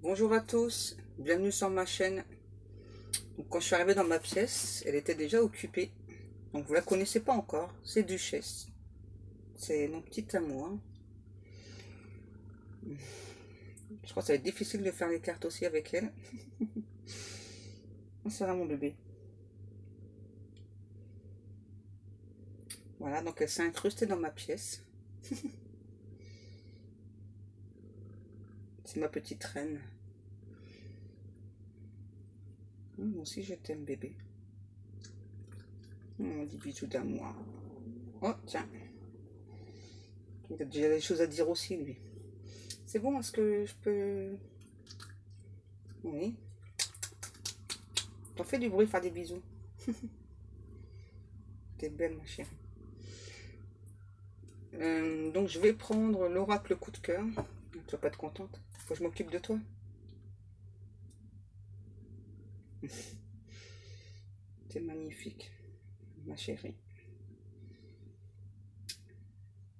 Bonjour à tous, bienvenue sur ma chaîne. Donc, quand je suis arrivée dans ma pièce, elle était déjà occupée. Donc vous la connaissez pas encore, c'est Duchesse. C'est mon petit amour. Je crois que ça va être difficile de faire les cartes aussi avec elle. C'est là mon bébé. Voilà, donc elle s'est incrustée dans ma pièce. C'est ma petite reine. Moi aussi je t'aime bébé. On dit bisous d'amour. Oh tiens, il a déjà des choses à dire aussi lui. C'est bon, est-ce que je peux... Oui. T'en fais du bruit, faire des bisous. T'es belle ma chérie. Donc je vais prendre l'oracle coup de cœur. Tu vas pas être contente. Faut que je m'occupe de toi. T'es magnifique, ma chérie.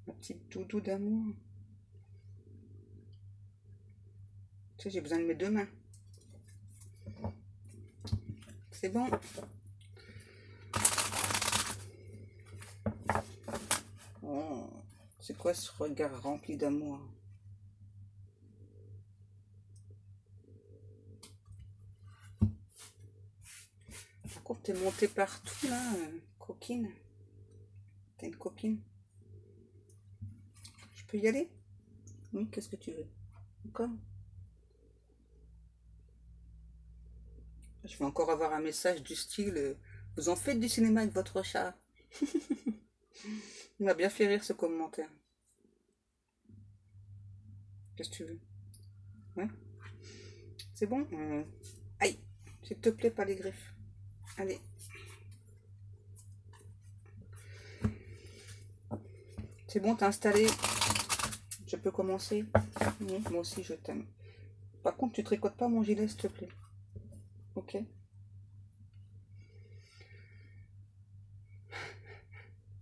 Ma petite doudou d'amour. Tu sais, j'ai besoin de mes deux mains. C'est bon. Oh, c'est quoi ce regard rempli d'amour? Par contre, t'es montée partout là, coquine. T'es une coquine. Je peux y aller? Oui, qu'est-ce que tu veux? Encore? Je vais encore avoir un message du style vous en faites du cinéma avec votre chat. Il m'a bien fait rire ce commentaire. Qu'est-ce que tu veux? Ouais. C'est bon? Aïe, s'il te plaît, pas les griffes. Allez. C'est bon, t'as installé. Je peux commencer? Oui, moi aussi, je t'aime. Par contre, tu tricotes pas mon gilet, s'il te plaît. Ok.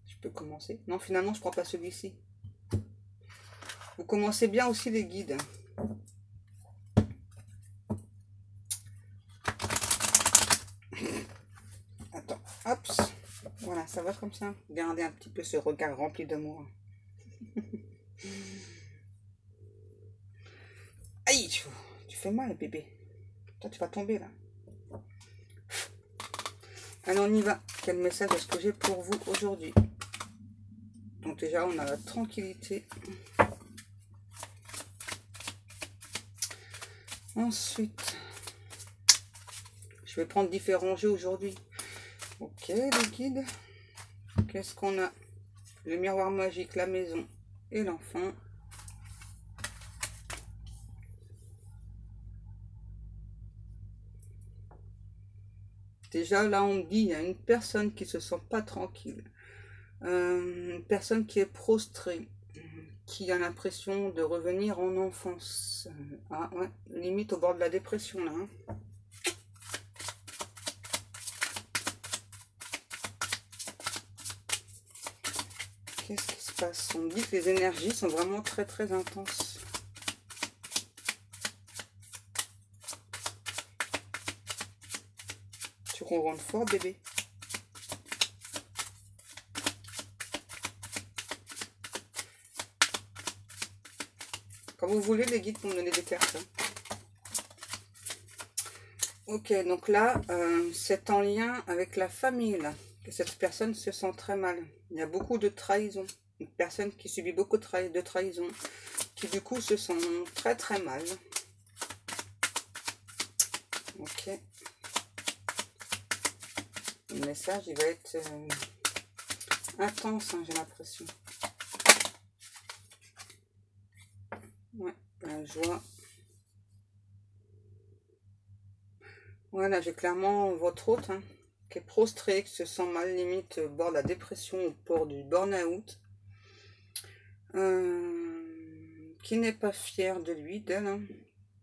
Je peux commencer? Non, finalement, je prends pas celui-ci. Vous commencez bien aussi les guides. Attends, hop. Voilà, ça va comme ça. Gardez un petit peu ce regard rempli d'amour. Aïe, tu fais mal, bébé. Toi, tu vas tomber là. Allez, on y va. Quel message est-ce que j'ai pour vous aujourd'hui? Donc déjà, on a la tranquillité. Ensuite, je vais prendre différents jeux aujourd'hui. Ok, les guides. Qu'est-ce qu'on a? Le miroir magique, la maison et l'enfant. Déjà, là, on me dit, il y a une personne qui se sent pas tranquille. Une personne qui est prostrée, qui a l'impression de revenir en enfance. Ah ouais, limite au bord de la dépression, là. Hein. Qu'est-ce qui se passe? On me dit que les énergies sont vraiment très très intenses. Tu ronronnes fort, bébé. Quand vous voulez, les guides pour me donner des cartes. Ok, donc là, c'est en lien avec la famille, là, que cette personne se sent très mal. Il y a beaucoup de trahison. Une personne qui subit beaucoup de trahison, qui du coup se sent très très mal. Ok. Le message, il va être intense, hein, j'ai l'impression. Ouais, la joie. Voilà, j'ai clairement votre hôte, hein, qui est prostré, qui se sent mal, limite au bord de la dépression, au bord du burn-out. Qui n'est pas fier de lui, d'elle, hein,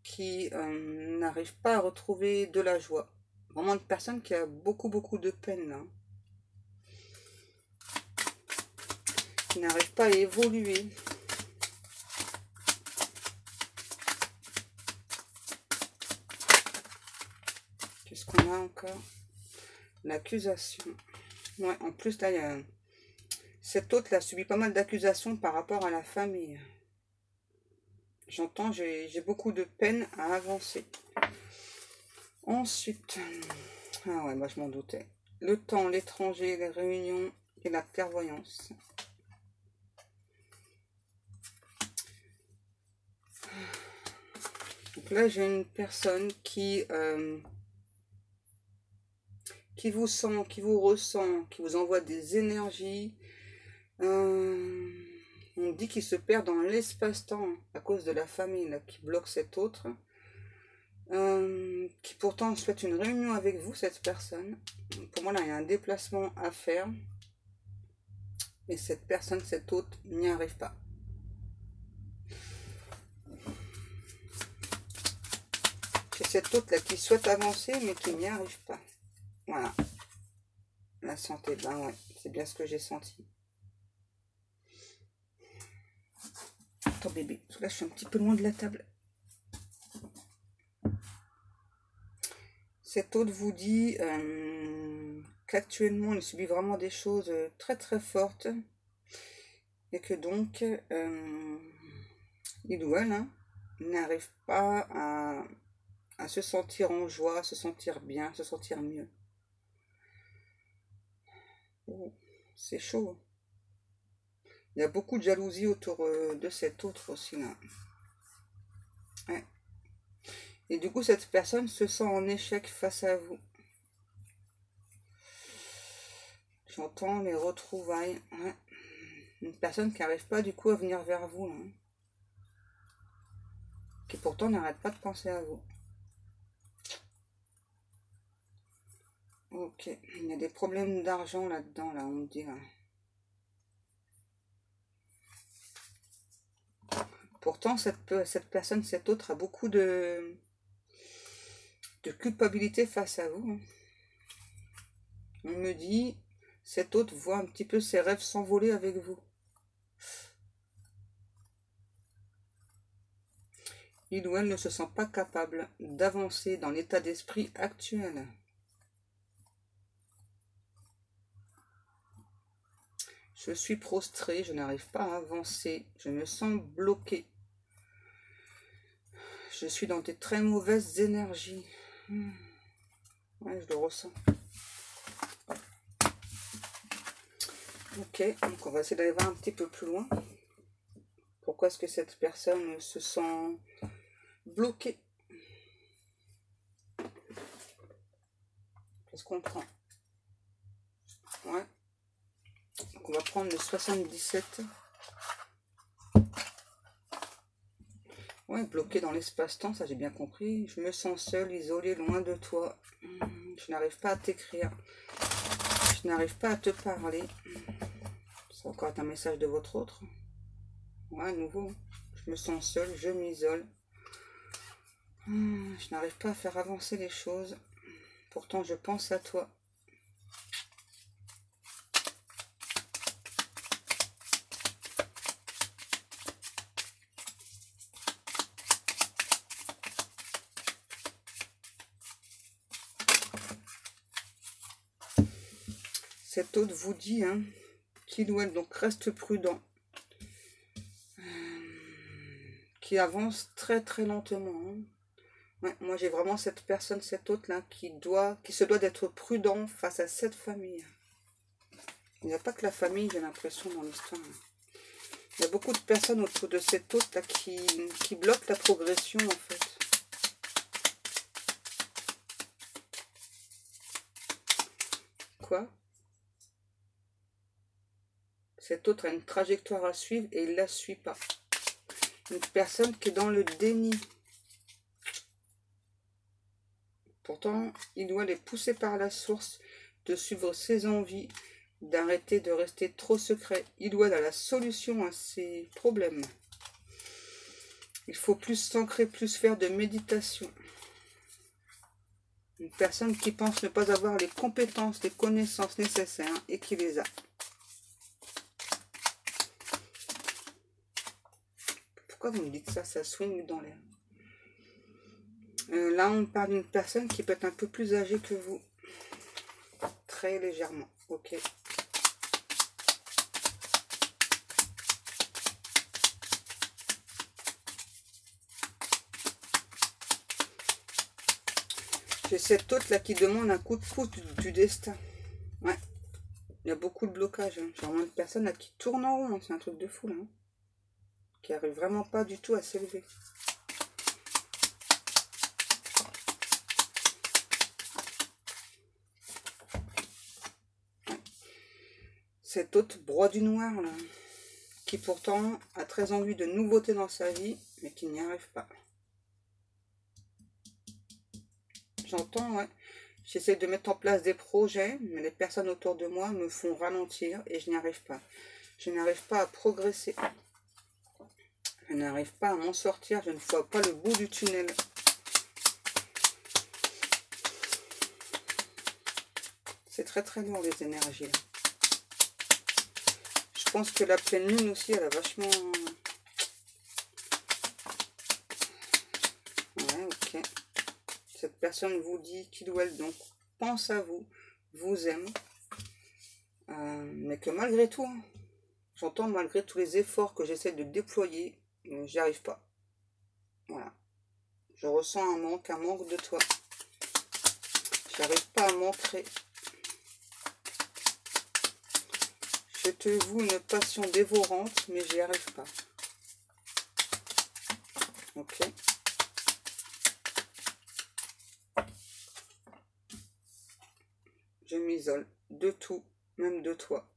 qui n'arrive pas à retrouver de la joie. Vraiment une personne qui a beaucoup de peine, là. Qui n'arrive pas à évoluer. Qu'est-ce qu'on a encore? L'accusation. Ouais, en plus, là, il y a... Cet autre là subit pas mal d'accusations par rapport à la famille. J'entends, j'ai beaucoup de peine à avancer. Ensuite, ah ouais, bah je m'en doutais. Le temps, l'étranger, les réunions et la clairvoyance. Donc là, j'ai une personne qui vous sent, qui vous ressent, qui vous envoie des énergies. On dit qu'il se perd dans l'espace-temps à cause de la famille là, qui bloque cet autre. Qui pourtant souhaite une réunion avec vous, cette personne. Pour moi, là, il y a un déplacement à faire. Et cette personne, cet autre, n'y arrive pas. C'est cet autre là qui souhaite avancer, mais qui n'y arrive pas. Voilà. La santé, ben ouais, c'est bien ce que j'ai senti. Attends bébé, parce que là je suis un petit peu loin de la table. Cet autre vous dit qu'actuellement il subit vraiment des choses très très fortes. Et que donc, il ou elle n'arrive pas à se sentir en joie, à se sentir bien, à se sentir mieux. Oh, c'est chaud. Il y a beaucoup de jalousie autour de cet autre aussi là. Ouais. Et du coup, cette personne se sent en échec face à vous. J'entends les retrouvailles. Ouais. Une personne qui n'arrive pas du coup à venir vers vous. Hein. Qui pourtant n'arrête pas de penser à vous. Ok. Il y a des problèmes d'argent là-dedans, là, on me dit là. Pourtant, cette personne, cet autre, a beaucoup de culpabilité face à vous. On me dit, cet autre voit un petit peu ses rêves s'envoler avec vous. Il ou elle ne se sent pas capable d'avancer dans l'état d'esprit actuel. Je suis prostré, je n'arrive pas à avancer, je me sens bloqué. Je suis dans des très mauvaises énergies. Ouais, je le ressens. Ok, donc on va essayer d'aller voir un petit peu plus loin. Pourquoi est-ce que cette personne se sent bloquée? Qu'est-ce qu'on prend? Ouais. Donc on va prendre le 77. Ouais, bloqué dans l'espace-temps, ça j'ai bien compris. Je me sens seule, isolée, loin de toi. Je n'arrive pas à t'écrire. Je n'arrive pas à te parler. Ça va encore être un message de votre autre. Ouais, à nouveau. Je me sens seule, je m'isole. Je n'arrive pas à faire avancer les choses. Pourtant, je pense à toi. Cet autre vous dit qu'il ou elle donc reste prudent. Qui avance très très lentement. Ouais, moi j'ai vraiment cette personne, cet autre là, qui se doit d'être prudent face à cette famille. Il n'y a pas que la famille, j'ai l'impression, dans l'histoire. Il y a beaucoup de personnes autour de cet autre là qui bloquent la progression en fait. Quoi? Cet autre a une trajectoire à suivre et il ne la suit pas. Une personne qui est dans le déni. Pourtant, il doit les pousser par la source, de suivre ses envies, d'arrêter de rester trop secret. Il doit avoir la solution à ses problèmes. Il faut plus s'ancrer, plus faire de méditation. Une personne qui pense ne pas avoir les compétences, les connaissances nécessaires et qui les a. Pourquoi vous me dites ça? Ça swing dans l'air. Là, on parle d'une personne qui peut être un peu plus âgée que vous. Très légèrement. Ok. J'ai cette autre là qui demande un coup de pouce du destin. Ouais. Il y a beaucoup de blocages. Hein. J'ai vraiment une personne là qui tourne en rond. Hein. C'est un truc de fou là. Hein. Qui arrive vraiment pas du tout à s'élever. Cet autre broie du noir là. Qui pourtant a très envie de nouveautés dans sa vie. Mais qui n'y arrive pas. J'entends, ouais. J'essaie de mettre en place des projets, mais les personnes autour de moi me font ralentir et je n'y arrive pas. Je n'arrive pas à progresser. Je n'arrive pas à m'en sortir. Je ne vois pas le bout du tunnel. C'est très très lourd les énergies. Là. Je pense que la pleine lune aussi, elle a vachement... Ouais, ok. Cette personne vous dit qu'il ou elle donc pense à vous, vous aime, mais que malgré tout, hein, j'entends malgré tous les efforts que j'essaie de déployer, j'y arrive pas. Voilà. Je ressens un manque de toi. J'arrive pas à m'ancrer. Je te voue une passion dévorante, mais j'y arrive pas. Ok. Je m'isole de tout, même de toi.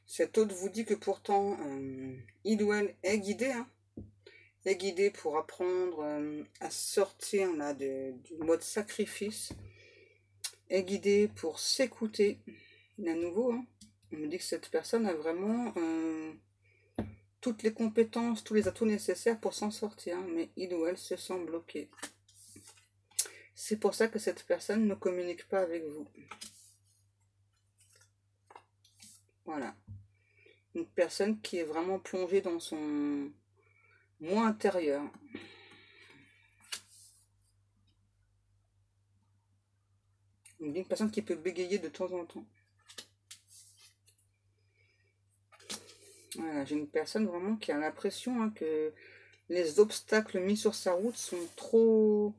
Cet autre vous dit que pourtant, il ou elle est guidé, hein, est guidé pour apprendre à sortir là, du mode sacrifice, est guidé pour s'écouter. À nouveau, hein, on me dit que cette personne a vraiment toutes les compétences, tous les atouts nécessaires pour s'en sortir, mais il ou elle se sent bloqué. C'est pour ça que cette personne ne communique pas avec vous. Voilà. Une personne qui est vraiment plongée dans son moi intérieur. Une personne qui peut bégayer de temps en temps. Voilà, j'ai une personne vraiment qui a l'impression hein, que les obstacles mis sur sa route sont trop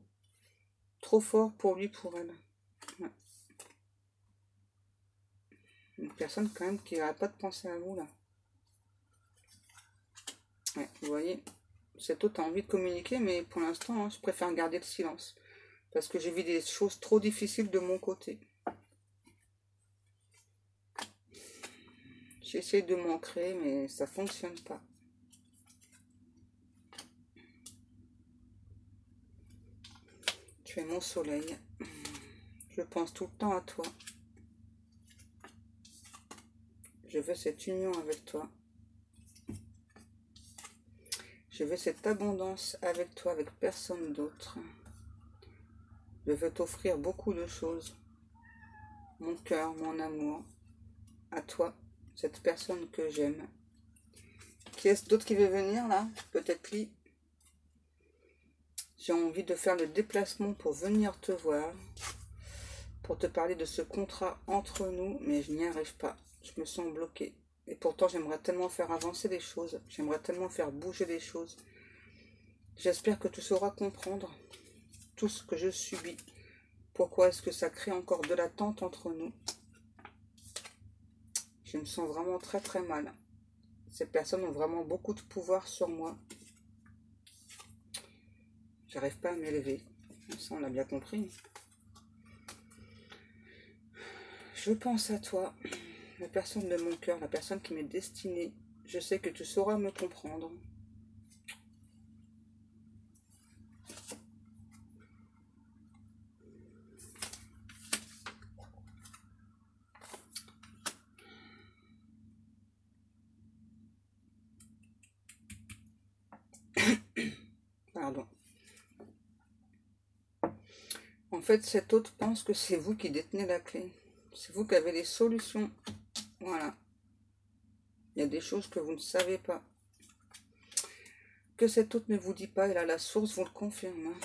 forts pour lui, pour elle. Ouais. Une personne quand même qui n'arrête pas de penser à vous là. Ouais, vous voyez, cette autre a envie de communiquer, mais pour l'instant, hein, je préfère garder le silence. Parce que j'ai vu des choses trop difficiles de mon côté. J'essaie de m'ancrer, mais ça ne fonctionne pas. Tu es mon soleil. Je pense tout le temps à toi. Je veux cette union avec toi. Je veux cette abondance avec toi, avec personne d'autre. Je veux t'offrir beaucoup de choses. Mon cœur, mon amour. À toi, cette personne que j'aime. Qui est-ce d'autre qui veut venir là? Peut-être lui. J'ai envie de faire le déplacement pour venir te voir. Pour te parler de ce contrat entre nous. Mais je n'y arrive pas. Je me sens bloquée. Et pourtant, j'aimerais tellement faire avancer les choses. J'aimerais tellement faire bouger les choses. J'espère que tu sauras comprendre tout ce que je subis. Pourquoi est-ce que ça crée encore de l'attente entre nous? Je me sens vraiment très très mal. Ces personnes ont vraiment beaucoup de pouvoir sur moi. J'arrive pas à m'élever. Ça, on l'a bien compris. Je pense à toi, la personne de mon cœur, la personne qui m'est destinée. Je sais que tu sauras me comprendre. pardon. En fait, cet autre pense que c'est vous qui détenez la clé. C'est vous qui avez les solutions. Voilà. Il y a des choses que vous ne savez pas. Que cet autre ne vous dit pas, et là, la source vous le confirme. Hein.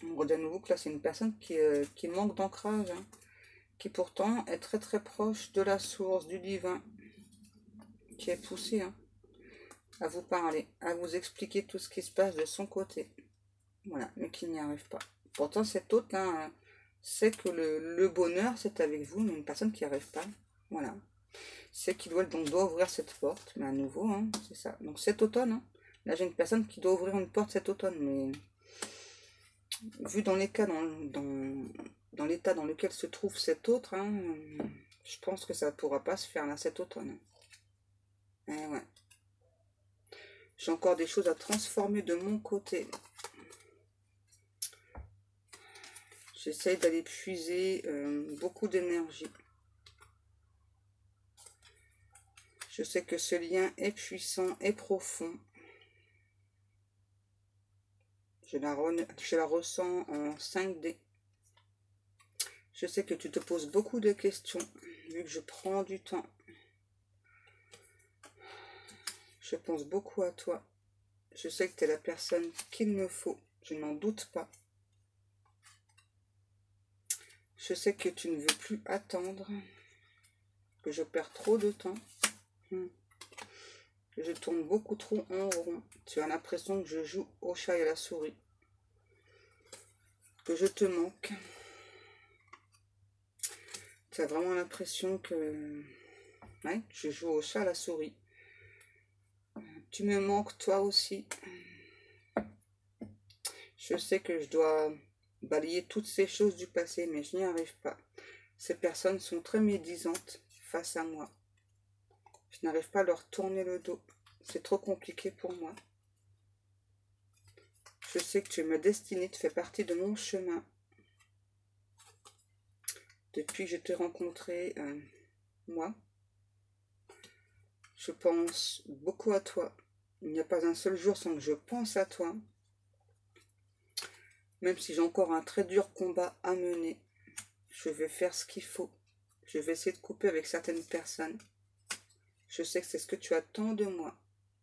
On redit à nouveau que là, c'est une personne qui manque d'ancrage. Hein, qui pourtant est très très proche de la source, du divin. Qui est poussé hein, à vous parler, à vous expliquer tout ce qui se passe de son côté. Voilà, mais qui n'y arrive pas. Pourtant, cet autre là, sait que le bonheur, c'est avec vous, mais une personne qui n'y arrive pas. Voilà. C'est qu'il doit ouvrir cette porte, mais à nouveau, hein, c'est ça. Donc cet automne, hein, là j'ai une personne qui doit ouvrir une porte cet automne, mais vu dans les cas, dans l'état dans lequel se trouve cet autre, hein, je pense que ça ne pourra pas se faire là cet automne. Eh ouais. J'ai encore des choses à transformer de mon côté. J'essaye d'aller puiser beaucoup d'énergie. Je sais que ce lien est puissant et profond. Je la ressens en 5D. Je sais que tu te poses beaucoup de questions, vu que je prends du temps. Je pense beaucoup à toi. Je sais que tu es la personne qu'il me faut. Je n'en doute pas. Je sais que tu ne veux plus attendre. Que je perds trop de temps. Que je tourne beaucoup trop en rond. Tu as l'impression que je joue au chat et à la souris. Que je te manque. Tu as vraiment l'impression que ouais, je joue au chat à la souris. Tu me manques toi aussi. Je sais que je dois balayer toutes ces choses du passé, mais je n'y arrive pas. Ces personnes sont très médisantes face à moi. Je n'arrive pas à leur tourner le dos. C'est trop compliqué pour moi. Je sais que tu es ma destinée, tu fais partie de mon chemin. Depuis que je t'ai rencontré, moi, je pense beaucoup à toi. Il n'y a pas un seul jour sans que je pense à toi. Même si j'ai encore un très dur combat à mener, je vais faire ce qu'il faut. Je vais essayer de couper avec certaines personnes. Je sais que c'est ce que tu attends de moi,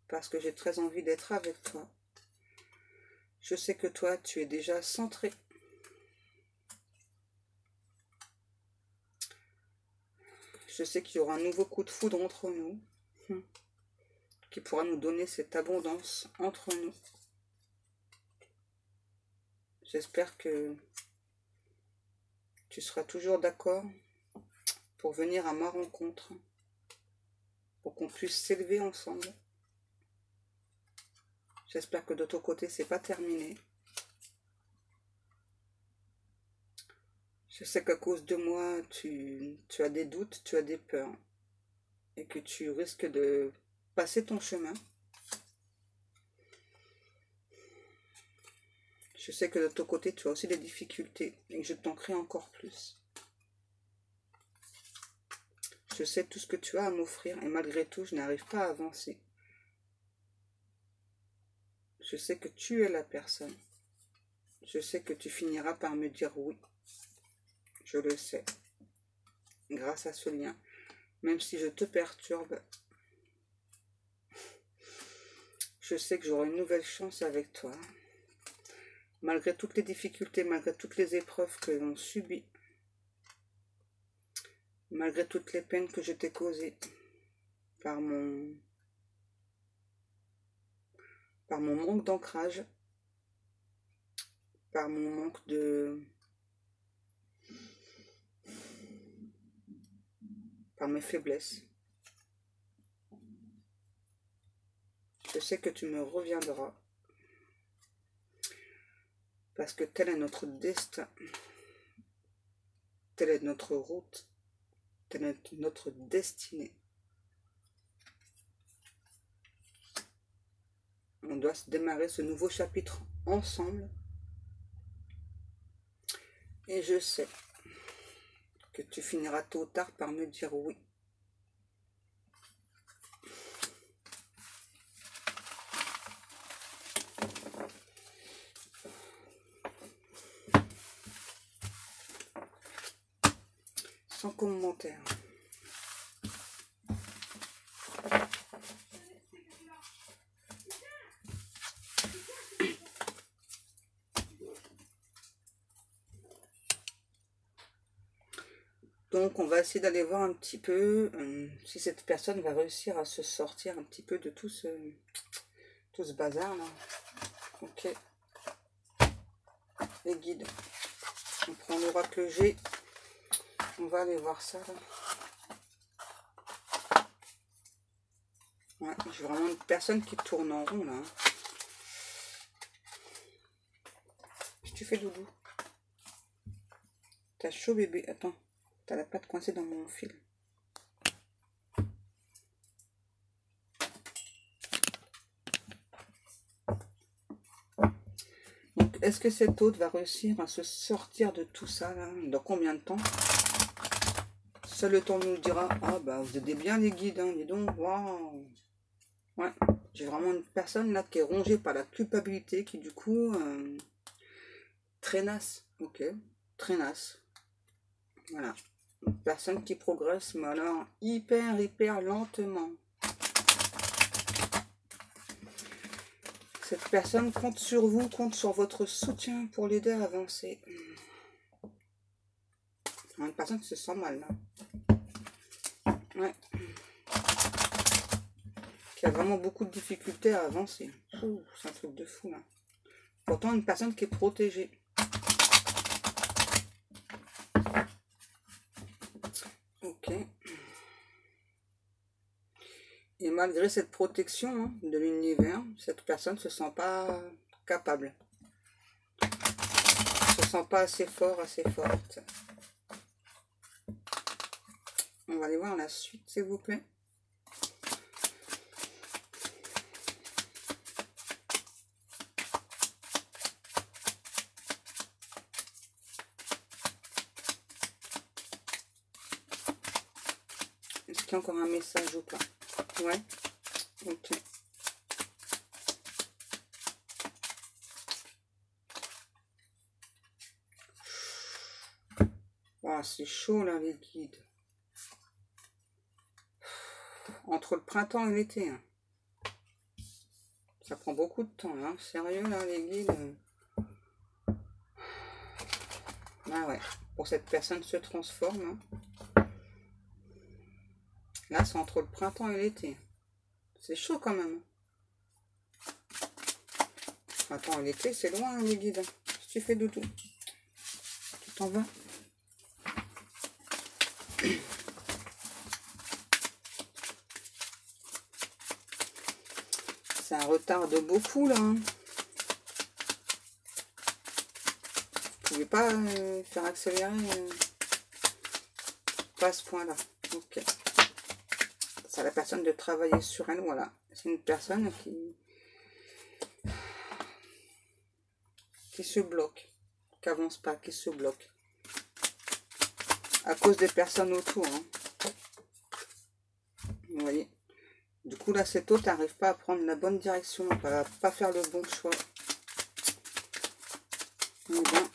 parce que j'ai très envie d'être avec toi. Je sais que toi, tu es déjà centré. Je sais qu'il y aura un nouveau coup de foudre entre nous, qui pourra nous donner cette abondance entre nous. J'espère que tu seras toujours d'accord pour venir à ma rencontre, pour qu'on puisse s'élever ensemble. J'espère que de ton côté, c'est pas terminé. Je sais qu'à cause de moi, tu as des doutes, tu as des peurs, et que tu risques de passer ton chemin. Je sais que de ton côté, tu as aussi des difficultés, et que je t'en crée encore plus. Je sais tout ce que tu as à m'offrir, et malgré tout, je n'arrive pas à avancer. Je sais que tu es la personne. Je sais que tu finiras par me dire oui. Je le sais. Grâce à ce lien. Même si je te perturbe, je sais que j'aurai une nouvelle chance avec toi. Malgré toutes les difficultés, malgré toutes les épreuves que l'on subit, malgré toutes les peines que je t'ai causées par mon manque d'ancrage, par mon manque par mes faiblesses. Je sais que tu me reviendras. Parce que tel est notre destin. Telle est notre route. Telle est notre destinée. On doit se démarrer ce nouveau chapitre ensemble. Et je sais que tu finiras tôt ou tard par me dire oui. sans commentaire. Donc on va essayer d'aller voir un petit peu si cette personne va réussir à se sortir un petit peu de tout ce bazar là. Ok. Les guides. On prend l'oracle G. On va aller voir ça là. Ouais, j'ai vraiment une personne qui tourne en rond là. Qu'est-ce que tu fais, doudou? T'as chaud, bébé? Attends, t'as la patte coincée dans mon fil. Donc, est-ce que cet hôte va réussir à se sortir de tout ça là? Dans combien de temps? Seul le temps nous dira. Ah bah vous aidez bien les guides, hein, dis donc. Waouh. Ouais, j'ai vraiment une personne là qui est rongée par la culpabilité, qui du coup traînasse. Ok, traînasse. Voilà, une personne qui progresse, mais alors hyper lentement. Cette personne compte sur vous, compte sur votre soutien pour l'aider à avancer. Une personne qui se sent mal là. Ouais. Qui a vraiment beaucoup de difficultés à avancer. C'est un truc de fou là. Pourtant une personne qui est protégée. Ok. Et malgré cette protection hein, de l'univers, cette personne ne se sent pas capable. Ne se sent pas assez fort, assez forte. On va aller voir la suite, s'il vous plaît. Est-ce qu'il y a encore un message ou pas? Ouais. Ok. Oh, c'est chaud là, les guides. Entre le printemps et l'été. Hein. Ça prend beaucoup de temps, hein. Sérieux là, les guides. Ah ouais. Pour cette personne se transforme. Hein. Là, c'est entre le printemps et l'été. C'est chaud quand même. Printemps et l'été, c'est loin, hein, les guides. Qu'est-ce que tu fais, doudou? Tu t'en vas? Ça retarde beaucoup, là. Hein. Vous pouvez pas faire accélérer pas à ce point-là. Ok. C'est à la personne de travailler sur elle, voilà. C'est une personne qui se bloque, qui avance pas, qui se bloque. À cause des personnes autour. Hein. Vous voyez. Du coup, là, cet hôte n'arrive pas à prendre la bonne direction, pas faire le bon choix. Bien.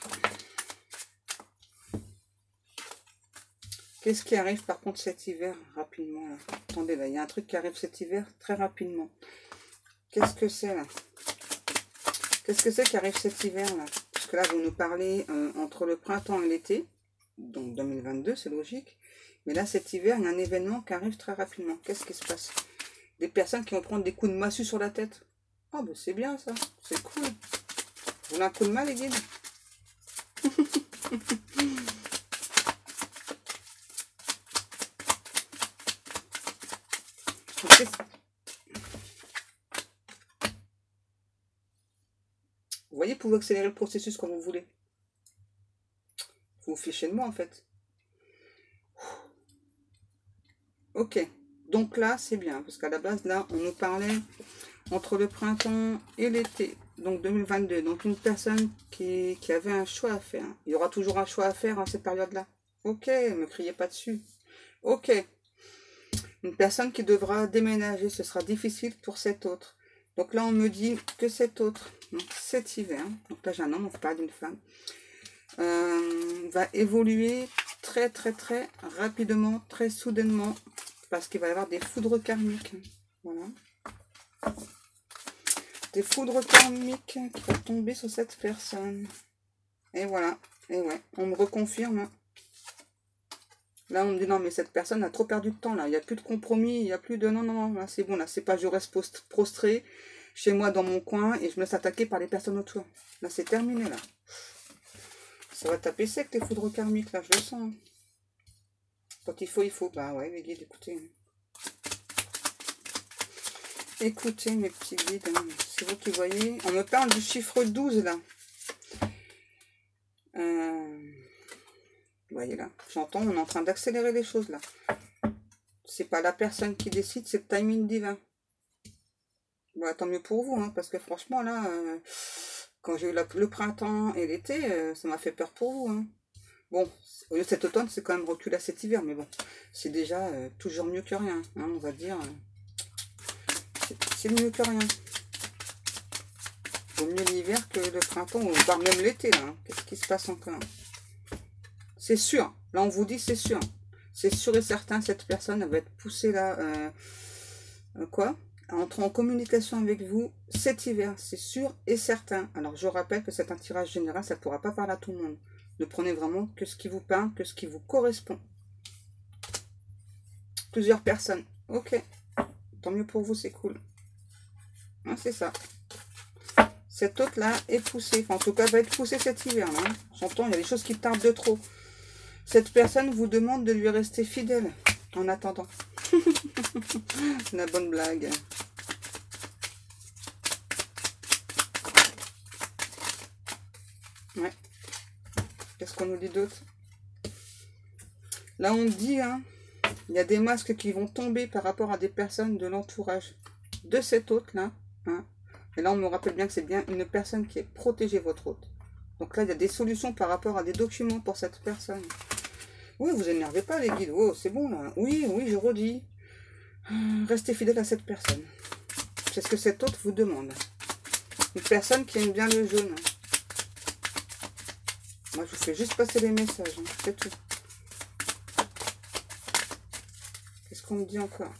Qu'est-ce qui arrive par contre cet hiver rapidement là? Attendez, là, il y a un truc qui arrive cet hiver très rapidement. Qu'est-ce que c'est là? Qu'est-ce que c'est qui arrive cet hiver là? Parce que là, vous nous parlez entre le printemps et l'été, donc 2022, c'est logique. Mais là, cet hiver, il y a un événement qui arrive très rapidement. Qu'est-ce qui se passe? Des personnes qui vont prendre des coups de massue sur la tête. Ah, ben c'est bien ça, c'est cool. Vous voulez un coup de main, les guides? Vous voyez, vous pouvez accélérer le processus comme vous voulez. Vous vous fichez de moi, en fait. Ok. Donc là, c'est bien. Parce qu'à la base, là, on nous parlait entre le printemps et l'été. Donc 2022. Donc une personne qui avait un choix à faire. Il y aura toujours un choix à faire à cette période-là. Ok, ne me criez pas dessus. Ok. Une personne qui devra déménager. Ce sera difficile pour cet autre. Donc là, on me dit que cet autre, donc cet hiver, donc là j'ai un homme, on parle d'une femme, va évoluer très rapidement, très soudainement, parce qu'il va y avoir des foudres karmiques. Voilà. Des foudres karmiques qui vont tomber sur cette personne. Et voilà. Et ouais, on me reconfirme. Là, on me dit non, mais cette personne a trop perdu de temps. Là, il n'y a plus de compromis, il n'y a plus de non, là, c'est bon. Là, c'est pas je reste prostré chez moi dans mon coin et je me laisse attaquer par les personnes autour. Là, c'est terminé, là. Ça va taper sec, les foudres karmiques, là, je le sens. Quand il faut. Bah ouais, les guides, écoutez. Écoutez, mes petits guides, hein, c'est vous qui voyez. On me parle du chiffre 12, là. Vous voyez, là. J'entends, on est en train d'accélérer les choses, là. C'est pas la personne qui décide, c'est le timing divin. Bah, tant mieux pour vous, hein, parce que franchement, là, quand j'ai eu le printemps et l'été, ça m'a fait peur pour vous. Hein. Bon, au lieu de cet automne, c'est quand même reculé à cet hiver, mais bon, c'est déjà toujours mieux que rien, hein, on va dire. C'est mieux que rien. Vaut mieux l'hiver que le printemps, ou voire même l'été, là. Hein. Qu'est-ce qui se passe encore? C'est sûr, là on vous dit c'est sûr. C'est sûr et certain, cette personne elle va être poussée là, à entrer en communication avec vous cet hiver, c'est sûr et certain. Alors je rappelle que c'est un tirage général, ça ne pourra pas parler à tout le monde. Ne prenez vraiment que ce qui vous parle, que ce qui vous correspond. Plusieurs personnes, ok, tant mieux pour vous, c'est cool. Hein, c'est ça. Cette autre là est poussée, enfin en tout cas va être poussée cet hiver. Hein. J'entends, il y a des choses qui tardent de trop. Cette personne vous demande de lui rester fidèle en attendant. La bonne blague. Ouais. Qu'est-ce qu'on nous dit d'autre? Là, on dit, hein, il y a des masques qui vont tomber par rapport à des personnes de l'entourage de cet hôte-là. Hein. Et là, on me rappelle bien que c'est bien une personne qui est protégée, votre hôte. Donc là, il y a des solutions par rapport à des documents pour cette personne. Oui, vous énervez pas, les guides. Oh, c'est bon, là. Oui, je redis. Restez fidèle à cette personne. C'est ce que cet hôte vous demande. Une personne qui aime bien le jaune. Moi, je vous fais juste passer les messages. Hein. C'est tout. Qu'est-ce qu'on me dit encore?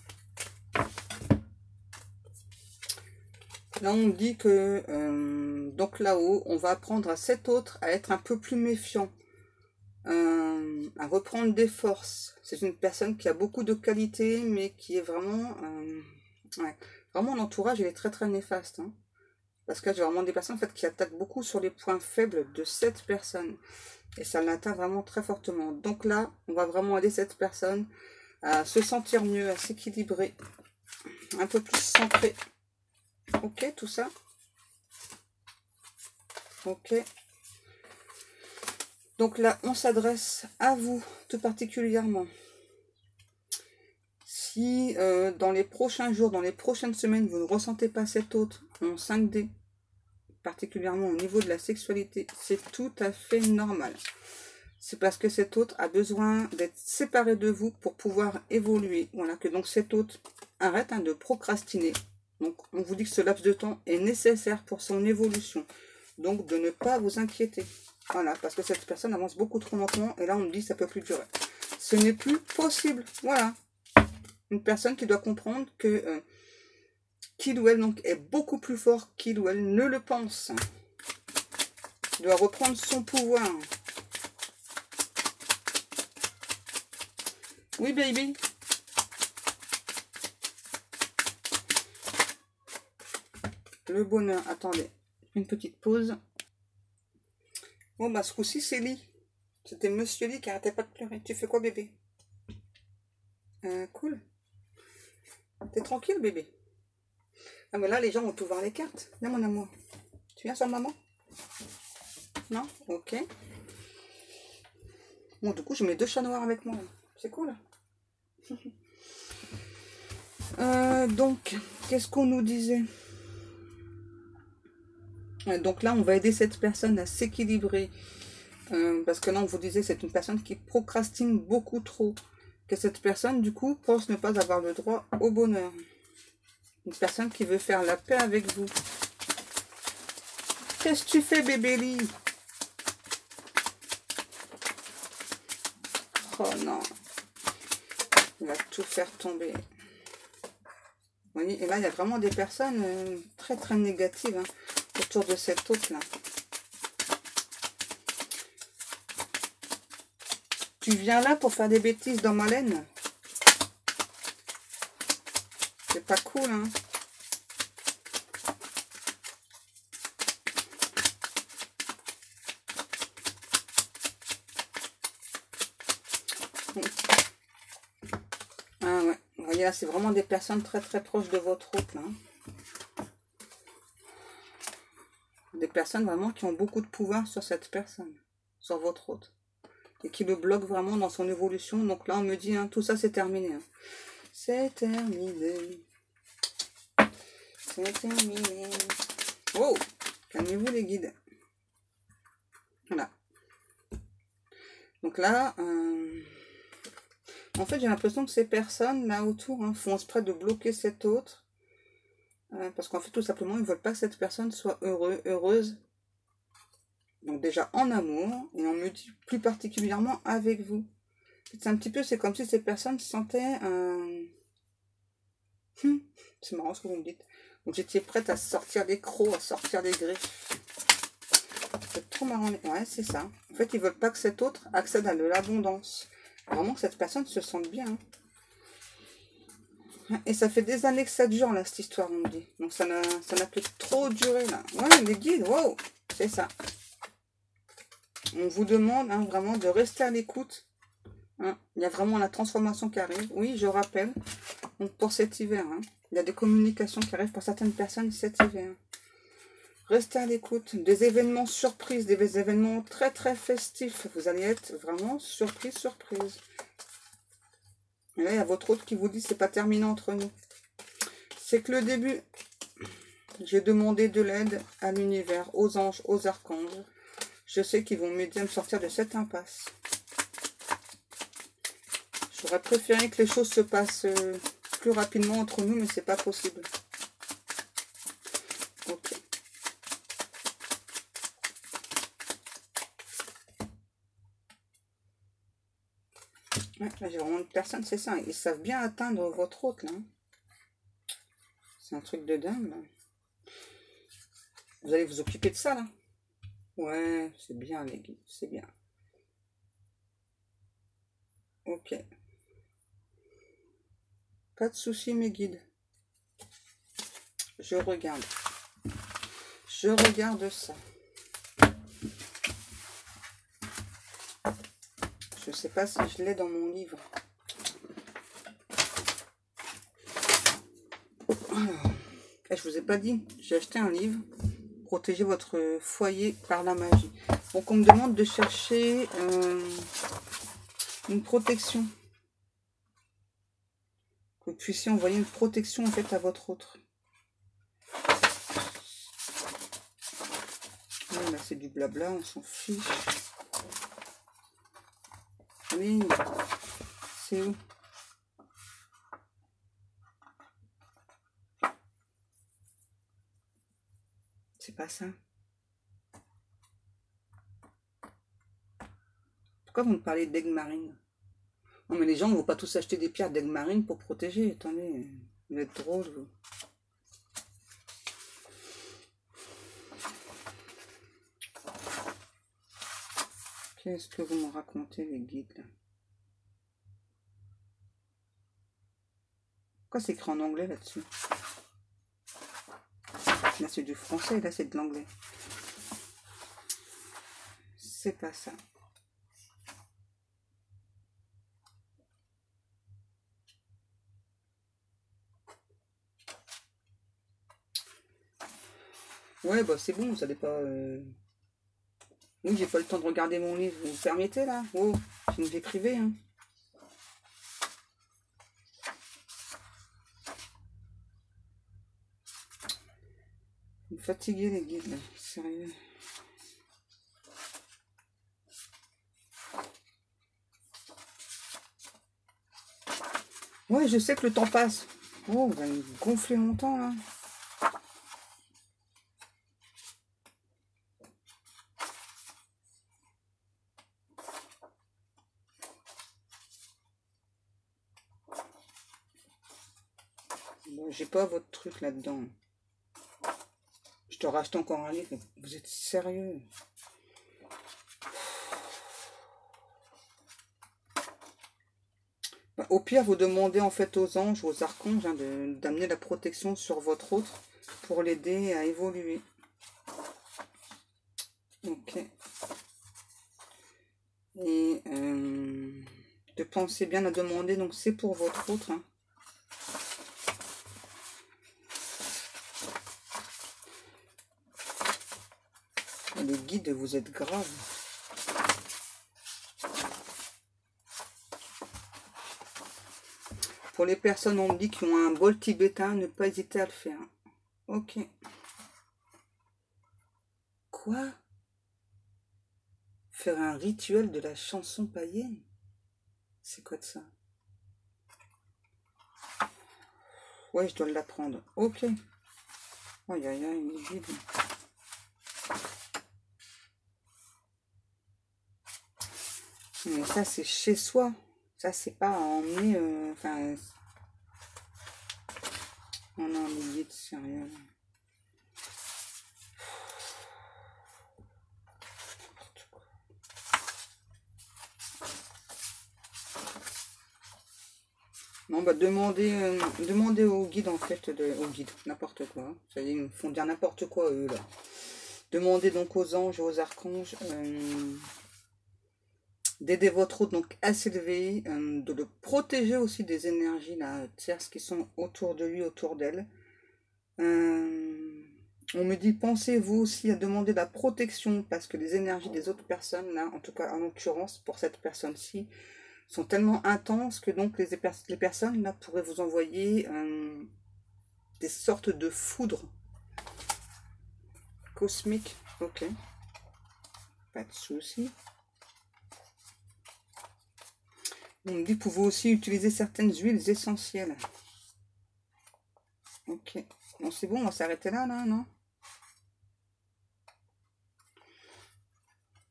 Là, on me dit que, donc là-haut, on va apprendre à cet autre à être un peu plus méfiant. À reprendre des forces. C'est une personne qui a beaucoup de qualités, mais qui est vraiment... ouais, vraiment, l'entourage, il est très néfaste. Hein. Parce que j'ai vraiment des personnes en fait, qui attaquent beaucoup sur les points faibles de cette personne. Et ça l'atteint vraiment très fortement. Donc là, on va vraiment aider cette personne à se sentir mieux, à s'équilibrer, un peu plus centré. Ok, tout ça. Ok. Donc là, on s'adresse à vous tout particulièrement. Si dans les prochains jours, dans les prochaines semaines, vous ne ressentez pas cette autre en 5D, particulièrement au niveau de la sexualité, c'est tout à fait normal. C'est parce que cet autre a besoin d'être séparé de vous pour pouvoir évoluer. Voilà, que donc cet autre arrête de procrastiner. Donc on vous dit que ce laps de temps est nécessaire pour son évolution. Donc de ne pas vous inquiéter. Voilà, parce que cette personne avance beaucoup trop lentement et là on me dit que ça ne peut plus durer. Ce n'est plus possible. Voilà. Une personne qui doit comprendre que qu'il ou elle donc, est beaucoup plus fort qu'il ou elle ne le pense. Doit reprendre son pouvoir. Oui, baby. Le bonheur. Attendez. Une petite pause. Bon, bah, ce coup-ci, c'est Lee. C'était Monsieur Lee qui arrêtait pas de pleurer. Tu fais quoi, bébé? Cool. T'es tranquille, bébé? Ah, mais là, les gens vont tout voir les cartes. Viens, mon amour. Tu viens sur maman? Non? Ok. Bon, du coup, je mets 2 chats noirs avec moi. C'est cool. Donc, qu'est-ce qu'on nous disait? Donc là, on va aider cette personne à s'équilibrer. Parce que là, on vous disait, c'est une personne qui procrastine beaucoup trop. Que cette personne, du coup, pense ne pas avoir le droit au bonheur. Une personne qui veut faire la paix avec vous. Qu'est-ce que tu fais, bébé Lee? Oh non. Il va tout faire tomber. Vous voyez, et là, il y a vraiment des personnes très très négatives hein, autour de cet hôte-là. Tu viens là pour faire des bêtises dans ma laine? C'est pas cool, hein? Ah ouais, vous voyez là, c'est vraiment des personnes très très proches de votre hôte, là. Des personnes vraiment qui ont beaucoup de pouvoir sur cette personne, sur votre hôte. Et qui le bloquent vraiment dans son évolution. Donc là, on me dit, hein, tout ça, c'est terminé. Hein. C'est terminé. C'est terminé. Oh, calmez-vous les guides. Voilà. Donc là, en fait, j'ai l'impression que ces personnes là autour hein, font exprès de bloquer cet autre. Parce qu'en fait, tout simplement, ils ne veulent pas que cette personne soit heureuse. Donc déjà en amour, et on me dit plus particulièrement avec vous. C'est un petit peu, c'est comme si ces personnes se sentaient... c'est marrant ce que vous me dites. Donc j'étais prête à sortir des crocs, à sortir des griffes. C'est trop marrant. Ouais, c'est ça. En fait, ils veulent pas que cet autre accède à de l'abondance. Vraiment que cette personne se sente bien. Hein. Et ça fait des années que ça dure, là, cette histoire, on me dit. Donc ça n'a plus trop duré, là. Ouais, les guides, wow, c'est ça. On vous demande hein, vraiment de rester à l'écoute. Hein. Il y a vraiment la transformation qui arrive. Oui, je rappelle, donc pour cet hiver, hein, il y a des communications qui arrivent pour certaines personnes cet hiver. Restez à l'écoute. Des événements surprises, des événements très très festifs. Vous allez être vraiment surprise. Et là, il y a votre autre qui vous dit c'est pas terminé entre nous. C'est que le début. J'ai demandé de l'aide à l'univers, aux anges, aux archanges. Je sais qu'ils vont m'aider à me sortir de cette impasse. J'aurais préféré que les choses se passent plus rapidement entre nous, mais c'est pas possible. Ok. Ouais, là, j'ai vraiment une personne, c'est ça. Ils savent bien atteindre votre hôte, là. C'est un truc de dingue, là. Vous allez vous occuper de ça, là. Ouais, c'est bien, les guides, c'est bien. Ok. Pas de soucis, mes guides. Je regarde. Je regarde ça. Je sais pas si je l'ai dans mon livre. Alors, je vous ai pas dit, j'ai acheté un livre. Protéger votre foyer par la magie. Donc on me demande de chercher une protection. Que vous puissiez envoyer une protection en fait à votre autre. Là c'est du blabla, on s'en fiche. Oui, c'est où? C'est pas ça. Pourquoi vous me parlez d'aigle marine? Non mais les gens ne vont pas tous acheter des pierres d'aigle marine pour protéger. Attendez, vous êtes drôle vous. Qu'est-ce que vous me racontez les guides là? Pourquoi c'est écrit en anglais là-dessus? Là c'est du français, là c'est de l'anglais. C'est pas ça. Ouais, bah c'est bon, vous allez pas... Oui, j'ai pas le temps de regarder mon livre. Vous me permettez là? Oh, si vous écrivez, hein. Vous me fatiguez les guides là, sérieux. Ouais, je sais que le temps passe. Oh, vous allez me gonfler mon temps là. Bon, j'ai pas votre truc là-dedans. Je te rachète encore un livre. Vous êtes sérieux? Bah, au pire, vous demandez en fait aux anges, aux archanges, hein, d'amener la protection sur votre autre pour l'aider à évoluer. Ok. Et de penser bien à demander, donc c'est pour votre autre. Hein. Les guides, vous êtes graves. Pour les personnes, on me dit, qui ont un bol tibétain, ne pas hésiter à le faire. Ok. Quoi? Faire un rituel de la chanson païenne? C'est quoi de ça? Ouais, je dois l'apprendre. Ok. Aïe, aïe, aïe, il est vide. Mais ça, c'est chez soi. Ça, c'est pas à emmener... Enfin... On a un millier de céréales. Non, bah demandez au guide, en fait, au guide, n'importe quoi. Ça y est, ils me font dire n'importe quoi, eux, là. Demandez donc aux anges et aux archanges d'aider votre hôte donc à s'élever, de le protéger aussi des énergies là, tierces qui sont autour de lui, autour d'elle. On me dit, pensez-vous aussi à demander la protection, parce que les énergies des autres personnes, là, en tout cas en l'occurrence pour cette personne-ci, sont tellement intenses que donc les personnes là pourraient vous envoyer des sortes de foudre cosmique. Ok, pas de souci. On me dit, vous pouvez aussi utiliser certaines huiles essentielles. Ok, bon c'est bon, on va s'arrêter là, non?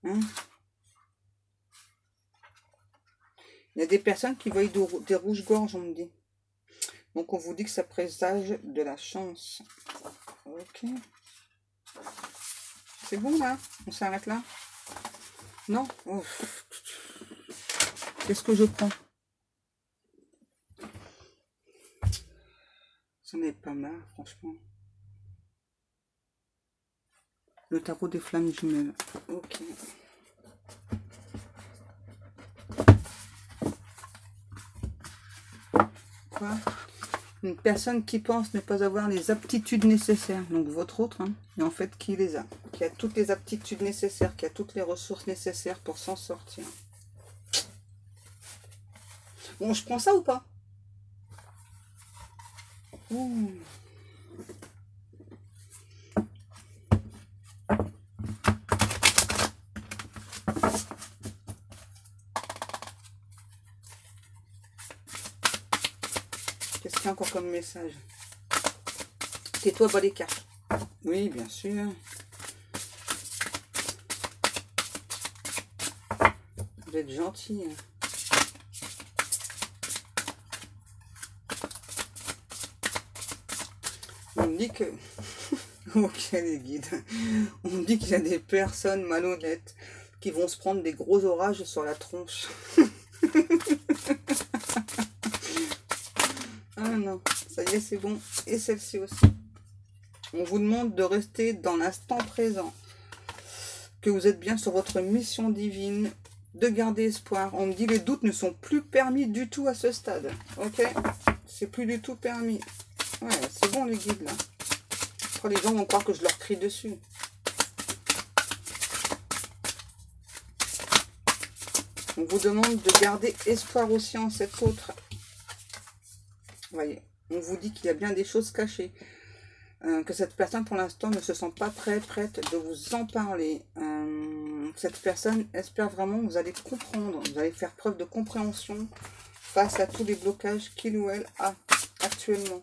Hein? Il y a des personnes qui voient des rouges-gorges, on me dit. Donc on vous dit que ça présage de la chance. Ok. C'est bon là? On s'arrête là? Non? Oh. Qu'est-ce que je prends? Ça n'est pas mal, franchement. Le tarot des flammes jumelles. Ok. Quoi? Une personne qui pense ne pas avoir les aptitudes nécessaires, donc votre autre, hein, et en fait qui les a, qui a toutes les aptitudes nécessaires, qui a toutes les ressources nécessaires pour s'en sortir. Bon, je prends ça ou pas? Ouh. Qu'est-ce qu'il y a encore comme message? Tais-toi, bas les cartes. Oui, bien sûr. Vous êtes gentil. On me dit que... ok, les guides. On me dit qu'il y a des personnes malhonnêtes qui vont se prendre des gros orages sur la tronche. Ah non, ça y est, c'est bon. Et celle-ci aussi. On vous demande de rester dans l'instant présent. Que vous êtes bien sur votre mission divine. De garder espoir. On me dit les doutes ne sont plus permis du tout à ce stade. Ok? C'est plus du tout permis. Ouais, c'est bon les guides là. Après les gens vont croire que je leur crie dessus. On vous demande de garder espoir aussi en cet autre. Vous voyez, on vous dit qu'il y a bien des choses cachées. Que cette personne pour l'instant ne se sent pas prête de vous en parler. Cette personne espère vraiment que vous allez comprendre, vous allez faire preuve de compréhension face à tous les blocages qu'il ou elle a actuellement.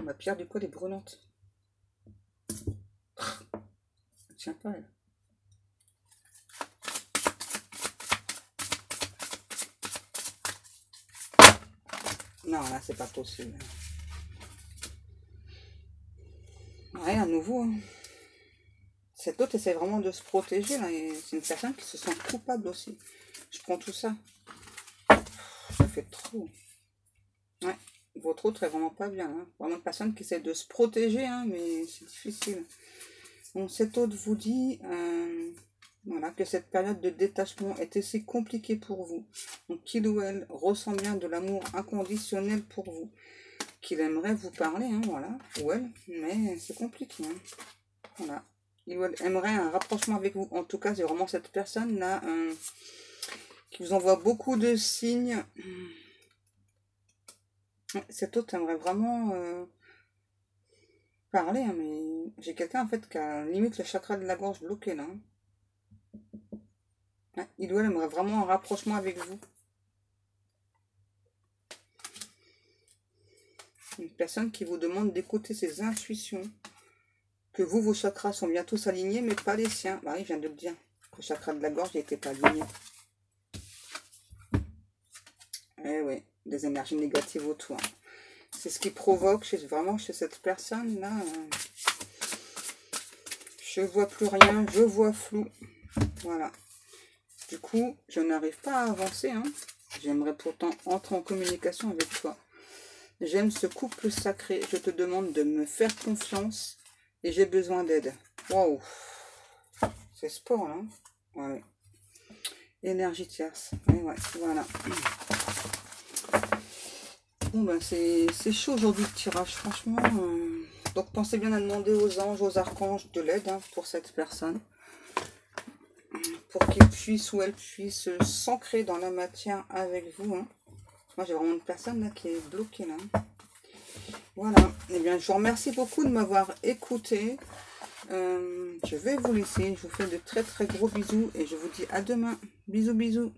Ma pierre du coup elle est brûlante. Elle tient pas elle. Non, là, c'est pas possible. Ouais, à nouveau. Hein. Cette autre essaie vraiment de se protéger, là. Et c'est une personne qui se sent coupable aussi. Je prends tout ça. Ça fait trop. Ouais. Votre autre est vraiment pas bien. Hein. Vraiment une personne qui essaie de se protéger, hein, mais c'est difficile. Bon, cette autre vous dit voilà, que cette période de détachement est assez compliquée pour vous. Donc, qu'il ou elle ressent bien de l'amour inconditionnel pour vous. Qu'il aimerait vous parler, hein, voilà, ou elle, mais c'est compliqué. Hein. Voilà. Il ou elle aimerait un rapprochement avec vous. En tout cas, c'est vraiment cette personne-là qui vous envoie beaucoup de signes. Cette autre aimerait vraiment parler, hein, mais j'ai quelqu'un en fait qui a limite le chakra de la gorge bloqué là. Hein. Ouais, il ou elle aimerait vraiment un rapprochement avec vous. Une personne qui vous demande d'écouter ses intuitions. Que vous, vos chakras sont bien tous alignés, mais pas les siens. Bah oui, je viens de le dire. Le chakra de la gorge n'était pas aligné. Eh oui, des énergies négatives autour. C'est ce qui provoque vraiment chez cette personne-là. Je vois plus rien, je vois flou. Voilà. Du coup, je n'arrive pas à avancer. Hein. J'aimerais pourtant entrer en communication avec toi. J'aime ce couple sacré. Je te demande de me faire confiance et j'ai besoin d'aide. Waouh. C'est sport, là. Ouais. Énergie tierce. Et ouais, voilà. Bon, ben, c'est chaud aujourd'hui le tirage, franchement. Donc, pensez bien à demander aux anges, aux archanges de l'aide hein, pour cette personne. Pour qu'ils puissent ou elles puissent s'ancrer dans la matière avec vous. Hein. Moi, j'ai vraiment une personne là qui est bloquée, là. Voilà. Eh bien, je vous remercie beaucoup de m'avoir écouté. Je vais vous laisser. Je vous fais de très très gros bisous et je vous dis à demain. Bisous, bisous.